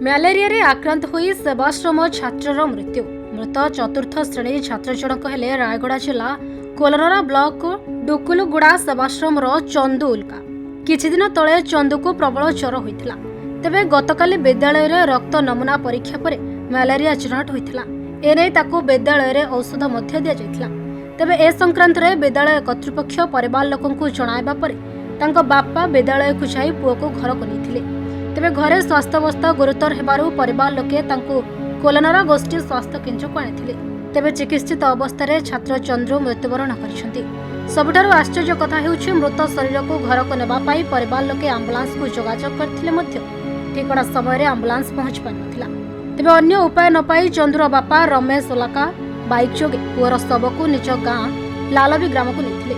ମ୍ୟାଲେରିଆରେ ଆକ୍ରାନ୍ତ ହୋଇ ସେବାଶ୍ରମ ଛାତ୍ରର ମୃତ୍ୟୁ। ମୃତ ଚତୁର୍ଥ ଶ୍ରେଣୀ ଛାତ୍ର ଜଣକ ହେଲେ ରାୟଗଡ଼ା ଜିଲ୍ଲା କୋଲନରା ବ୍ଲକ ଡୁକୁଲୁଗୁଡ଼ା ସେବାଶ୍ରମର ଚନ୍ଦୁ ଉଲ୍କା। କିଛିଦିନ ତଳେ ଚନ୍ଦୁକୁ ପ୍ରବଳ ଜ୍ୱର ହୋଇଥିଲା। ତେବେ ଗତକାଲି ବିଦ୍ୟାଳୟରେ ରକ୍ତ ନମୁନା ପରୀକ୍ଷା ପରେ ମ୍ୟାଲେରିଆ ଚିହ୍ନଟ ହୋଇଥିଲା। ଏନେଇ ତାକୁ ବିଦ୍ୟାଳୟରେ ଔଷଧ ମଧ୍ୟ ଦିଆଯାଇଥିଲା। ତେବେ ଏ ସଂକ୍ରାନ୍ତରେ ବିଦ୍ୟାଳୟ କର୍ତ୍ତୃପକ୍ଷ ପରିବାର ଲୋକଙ୍କୁ ଜଣାଇବା ପରେ ତାଙ୍କ ବାପା ବିଦ୍ୟାଳୟକୁ ଯାଇ ପୁଅକୁ ଘରକୁ ନେଇଥିଲେ। ତେବେ ଘରେ ସ୍ୱାସ୍ଥ୍ୟାବସ୍ଥା ଗୁରୁତର ହେବାରୁ ପରିବାର ଲୋକେ ତାଙ୍କୁ କୋଲନରା ଗୋଷ୍ଠୀ ସ୍ୱାସ୍ଥ୍ୟ କେନ୍ଦ୍ରକୁ ଆଣିଥିଲେ। ତେବେ ଚିକିତ୍ସିତ ଅବସ୍ଥାରେ ଛାତ୍ର ଚନ୍ଦ୍ରୁ ମୃତ୍ୟୁବରଣ କରିଛନ୍ତି। ସବୁଠାରୁ ଆଶ୍ଚର୍ଯ୍ୟ କଥା ହେଉଛି ମୃତ ଶରୀରକୁ ଘରକୁ ନେବା ପାଇଁ ପରିବାର ଲୋକେ ଆମ୍ବୁଲାନ୍ସକୁ ଯୋଗାଯୋଗ କରିଥିଲେ ମଧ୍ୟ ଠିକଣା ସମୟରେ ଆମ୍ବୁଲାନ୍ସ ପହଞ୍ଚି ପାରିନଥିଲା। ତେବେ ଅନ୍ୟ ଉପାୟ ନ ପାଇ ଚନ୍ଦ୍ରୁର ବାପା ରମେଶ ଓଲାକା ବାଇକ୍ ଯୋଗେ ପୁଅର ଶବକୁ ନିଜ ଗାଁ ଲାଲବି ଗ୍ରାମକୁ ନେଇଥିଲେ।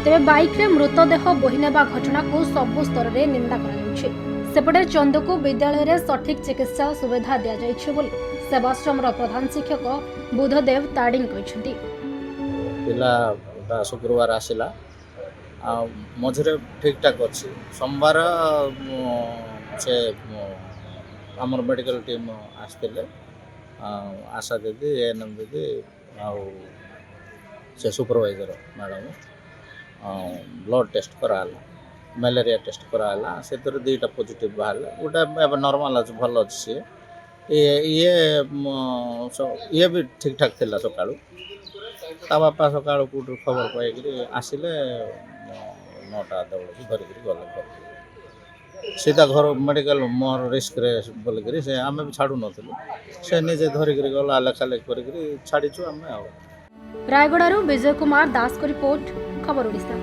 ତେବେ ବାଇକ୍ରେ ମୃତଦେହ ବୋହି ନେବା ଘଟଣାକୁ ସବୁ ସ୍ତରରେ ନିନ୍ଦା କରାଯାଉଛି। ସେପଟେ ଚନ୍ଦୁକୁ ବିଦ୍ୟାଳୟରେ ସଠିକ୍ ଚିକିତ୍ସା ସୁବିଧା ଦିଆଯାଇଛି ବୋଲି ସେବାଶ୍ରମର ପ୍ରଧାନ ଶିକ୍ଷକ ବୁଧଦେବ ତାଡ଼ିଂ କହିଛନ୍ତି। ପିଲାଟା ଶୁକ୍ରବାର ଆସିଲା, ଆଉ ମଝିରେ ଠିକ୍ ଠାକ୍ ଅଛି। ସୋମବାର ସେ ଆମର ମେଡ଼ିକାଲ ଟିମ୍ ଆସିଥିଲେ, ଆଶା ଦିଦି, ଏଏନ୍ଏମ୍ ଦିଦି ଆଉ ସେ ସୁପରଭାଇଜର ମ୍ୟାଡ଼ାମ୍ ବ୍ଲଡ଼ ଟେଷ୍ଟ କରାହେଲା, ମ୍ୟାଲେରିଆ ଟେଷ୍ଟ କରାହେଲା। ସେଥିରେ 2ଟା ପଜିଟିଭ୍ ବାହାରିଲା। ଗୋଟେ ଏବେ ନର୍ମାଲ୍ ଅଛି, ଭଲ ଅଛି ସିଏ। ଇଏ ବି ଠିକ୍ ଠାକ୍ ଥିଲା ସକାଳୁ। ତା ବାପା ସକାଳୁ କେଉଁଠୁ ଖବର ପାଇକିରି ଆସିଲେ, 9ଟା ବେଳକୁ ଧରିକିରି ଗଲେ ଘରକୁ। ସିଧା ଘର ମେଡ଼ିକାଲ ମୋର ରିସ୍କରେ ବୋଲିକିରି ସେ ଆମେ ବି ଛାଡ଼ୁନଥିଲୁ। ସେ ନିଜେ ଧରିକିରି ଗଲା, ଲେଖାଲେଖି କରିକିରି ଛାଡ଼ିଛୁ ଆମେ ଆଉ। ରାୟଗଡ଼ାରୁ ବିଜୟ କୁମାର ଦାସଙ୍କ ରିପୋର୍ଟ, ଖବର ଓଡ଼ିଶା।